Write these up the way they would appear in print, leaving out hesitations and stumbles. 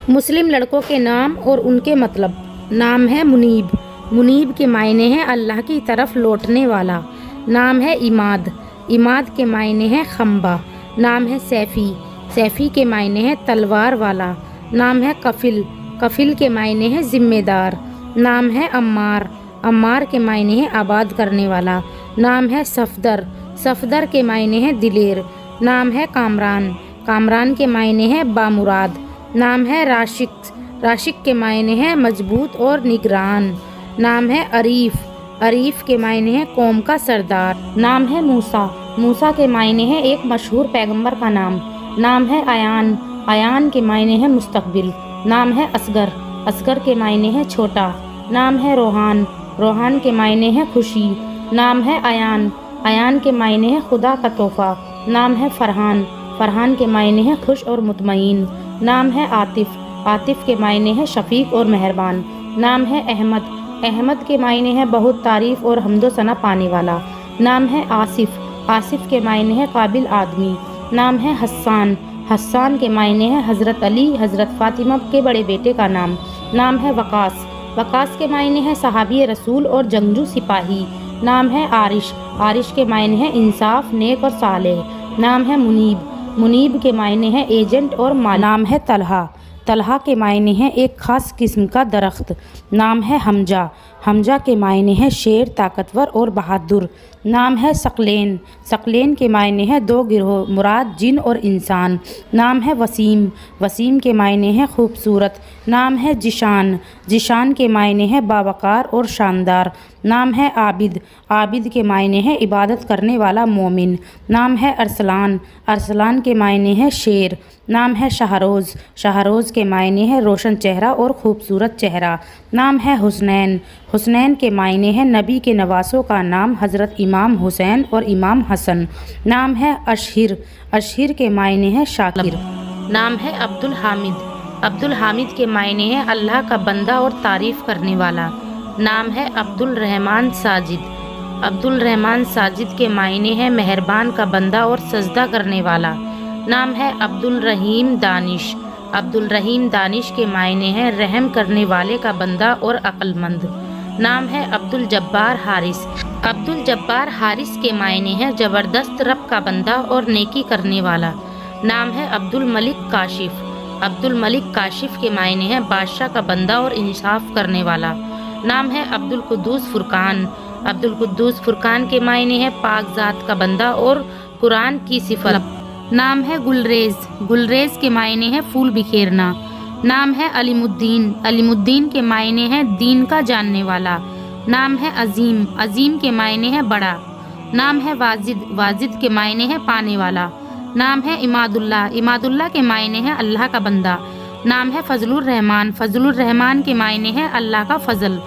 مسلم لڑکوں کے نام اور ان کے مطلب۔ نام ہے منیب، منیب کے معنی ہیں اللہ کی طرف لوٹنے والا۔ نام ہے عماد، عماد کے معنی ہیں خمبہ۔ نام ہے سیفی، سیفی کے معنی ہیں تلوار والا۔ نام ہے کفل، کفل کے معنی ہیں ذمہ دار۔ نام ہے عمار، عمار کے معنی ہیں آباد کرنے والا۔ نام ہے صفدر، صفدر کے معنی ہیں دلیر۔ نام ہے کامران، کامران کے معنی ہیں بامراد۔ نام ہے راشق، راشق کے معنی ہیں مضبوط اور نگران۔ نام ہے عریف، عریف کے معنی ہیں قوم کا سردار۔ نام ہے موسیٰ، موسیٰ کے معنی ہیں ایک مشہور پیغمبر کا نام۔ نام ہے عیان، عیان کے معنی ہیں مستقبل۔ نام ہے اصغر، اصغر کے معنی ہیں چھوٹا۔ نام ہے روحان، روحان کے معنی ہیں خوشی۔ نام ہے عیان، عیان کے معنی ہیں خدا کا تحفہ۔ نام ہے فرحان، فرحان کے معنی ہیں خوش اور مطمئن۔ نام ہے عاطف، عاطف کے معنی ہیں شفیق اور مہربان۔ نام ہے احمد، احمد کے معنی ہیں بہت تعریف اور حمد و ثنا پانے والا۔ نام ہے آصف، آصف کے معنی ہیں قابل آدمی۔ نام ہے حسان، حسان کے معنی ہیں حضرت علی حضرت فاطمہ کے بڑے بیٹے کا نام۔ نام ہے وقاص، وقاص کے معنی ہیں صحابی رسول اور جنگجو سپاہی۔ نام ہے عارش، عارش کے معنی ہیں انصاف، نیک اور صالح۔ نام ہے منیب، منیب کے معنی ہیں ایجنٹ اور مالک۔ نام ہے طلحہ، طلحہ کے معنی ہیں ایک خاص قسم کا درخت۔ نام ہے حمزہ، حمزہ کے معنی ہیں شیر، طاقتور اور بہادر۔ نام ہے ثقلین، ثقلین کے معنی ہیں دو گروہ، مراد جن اور انسان۔ نام ہے وسیم، وسیم کے معنی ہیں خوبصورت۔ نام ہے ذیشان، ذیشان کے معنی ہیں باوقار اور شاندار۔ نام ہے عابد، عابد کے معنی ہیں عبادت کرنے والا مومن۔ نام ہے ارسلان، ارسلان کے معنی ہیں شیر۔ نام ہے شاہروز، شاہروز کے معنی ہیں روشن چہرہ اور خوبصورت چہرہ۔ نام ہے حسنین، حسنین کے معنی ہیں نبی کے نواسوں کا نام حضرت امام حسین اور امام حسن۔ نام ہے اشہر، اشہر کے معنی ہیں شاکر۔ نام ہے عبدالحامد، عبدالحامد کے معنی ہیں اللہ کا بندہ اور تعریف کرنے والا۔ نام ہے عبدالرحمن ساجد، عبدالرحمن ساجد کے معنی ہیں مہربان کا بندہ اور سجدہ کرنے والا۔ نام ہے عبدالرحیم دانش، عبدالرحیم دانش کے معنی ہیں رحم کرنے والے کا بندہ اور عقل مند۔ نام ہے عبدالجبار حارث، عبدالجبار حارث کے معنی ہیں زبردست رب کا بندہ اور نیکی کرنے والا۔ نام ہے عبدالملک کاشف، عبدالملک کاشف کے معنی ہیں بادشاہ کا بندہ اور انصاف کرنے والا۔ نام ہے عبدالقدوس فرقان، عبدالقدوس فرقان کے معنی ہیں پاک ذات کا بندہ اور قرآن کی صفت۔ نام ہے گلریز، گلریز کے معنی ہیں پھول بکھیرنا۔ نام ہے علیم الدین، علیم الدین کے معنی ہیں دین کا جاننے والا۔ نام ہے عظیم، عظیم کے معنی ہیں بڑا۔ نام ہے واجد، واجد کے معنی ہیں پانے والا۔ نام ہے عماد اللہ، عماد اللہ کے معنی ہیں اللہ کا بندہ۔ نام ہے فضل الرحمان، فضل الرحمان کے معنی ہیں اللہ کا فضل۔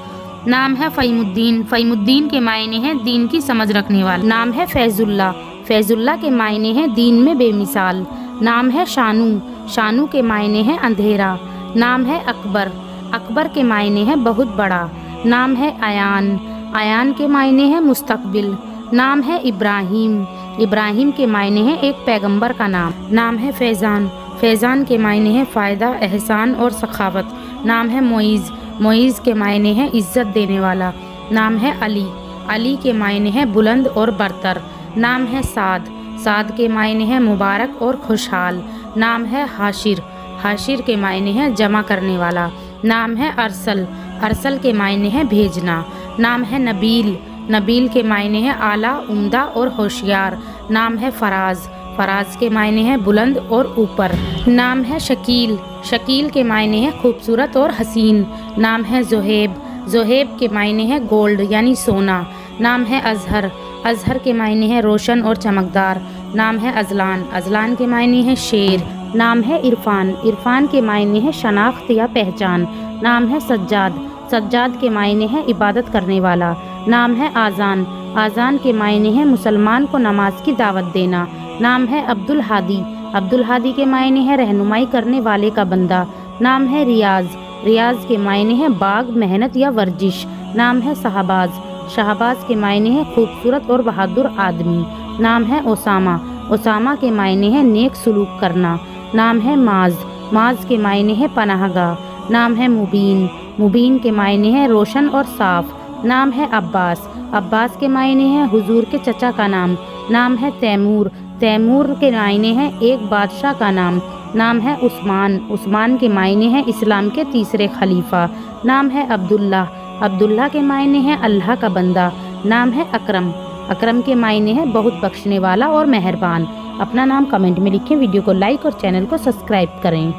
نام ہے فہیم الدین، فہیم الدین کے معنی ہیں دین کی سمجھ رکھنے والا۔ نام ہے فیض اللہ، فیض اللہ کے معنی ہیں دین میں بے مثال۔ نام ہے شانو، شانو کے معنی ہیں اندھیرا۔ نام ہے اکبر، اکبر کے معنی ہیں بہت بڑا۔ نام ہے عیان، عیان کے معنی ہیں مستقبل۔ نام ہے ابراہیم، ابراہیم کے معنی ہیں ایک پیغمبر کا نام۔ نام ہے فیضان، فیضان کے معنی ہیں فائدہ، احسان اور سخاوت۔ نام ہے معیز، معیز کے معنی ہیں عزت دینے والا۔ نام ہے علی، علی کے معنی ہیں بلند اور برتر۔ نام ہے سعد، سعد کے معنی ہیں مبارک اور خوشحال۔ نام ہے حاشر، حاشر کے معنی ہیں جمع کرنے والا۔ نام ہے ارسل، ارسل کے معنی ہیں بھیجنا۔ نام ہے نبیل، نبیل کے معنی ہیں اعلیٰ، عمدہ اور ہوشیار۔ نام ہے فراز، فراز کے معنی ہیں بلند اور اوپر۔ نام ہے شکیل، شکیل کے معنی ہیں خوبصورت اور حسین۔ نام ہے زہیب، زہیب کے معنی ہیں گولڈ یعنی سونا۔ نام ہے اظہر، اظہر کے معنی ہیں روشن اور چمکدار۔ نام ہے ازلان، ازلان کے معنی ہیں شیر۔ نام ہے عرفان، عرفان کے معنی ہیں شناخت یا پہچان۔ نام ہے سجاد، سجاد کے معنی ہیں عبادت کرنے والا۔ نام ہے آذان، آذان کے معنی ہیں مسلمان کو نماز کی دعوت دینا۔ نام ہے عبدالہادی، عبدالہادی کے معنی ہیں رہنمائی کرنے والے کا بندہ۔ نام ہے ریاض، ریاض کے معنی ہیں باغ، محنت یا ورزش۔ نام ہے شہباز، شہباز کے معنی ہیں خوبصورت اور بہادر آدمی۔ نام ہے اسامہ، اسامہ کے معنی ہیں نیک سلوک کرنا۔ نام ہے معاذ، معاذ کے معنی ہے پناہ گاہ، نام ہے مبین، مبین کے معنی ہے روشن اور صاف، نام ہے عباس، عباس کے معنی ہے حضور کے چچا کا نام ہے تیمور، تیمور کے معنی ہے ایک بادشاہ کا نام ہے عثمان، عثمان کے معنی ہے اسلام کے تیسرے خلیفہ، نام ہے عبداللہ، عبداللہ کے معنی ہے اللہ کا بندہ، نام ہے اکرم، اکرم کے معنی ہے بہت بخشنے والا اور مہربان۔ اپنا نام کمنٹ میں لکھیں، ویڈیو کو لائک اور چینل کو سبسکرائب کریں۔